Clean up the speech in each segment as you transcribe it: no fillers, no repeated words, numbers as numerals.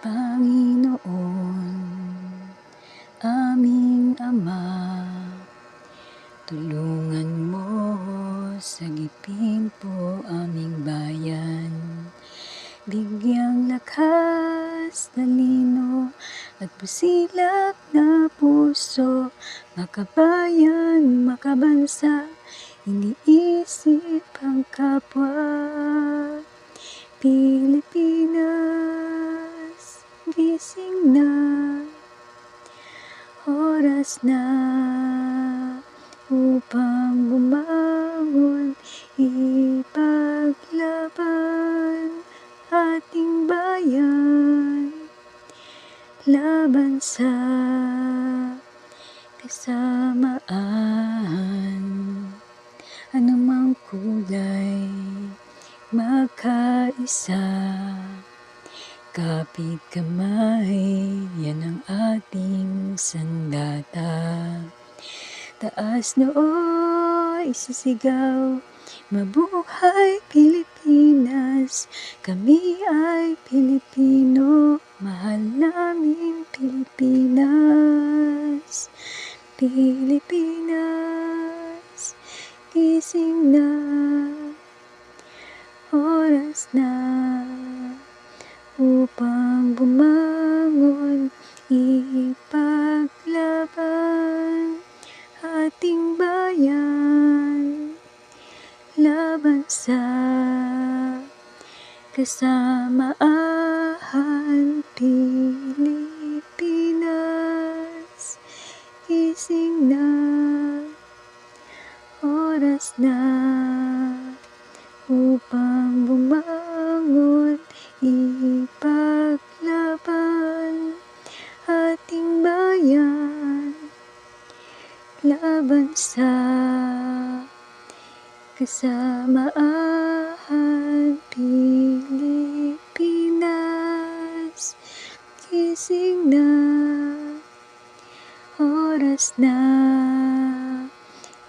Panginoon, aming Ama, tulungan mo sagipin po aming bayan. Bigyang lakas, talino at busilak na puso, makabayan, makabansa, iniisip ang kapwa. Pilipinas, gising na, oras na upang bumangon, ipaglaban ating bayan, laban sa kasamaan, anumang kulay, magkaisa, kapit kamay, yan ang ating sandata. Taas noo, isisigaw, mabuhay Pilipinas, kami ay Pilipino, mahal namin Pilipinas. Pilipinas, gising na, oras na upang bumangon, ipaglaban ating bayan, laban sa kasamaan. Pilipinas, gising na, oras na upang bumangon, ipaglaban ating bayan, laban sa kasamaan. Pilipinas, gising na, oras na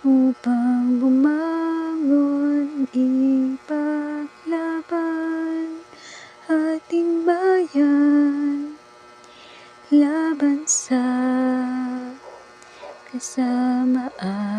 upang bumangon, ipaglaban ating bayan, laban sa kasamaan.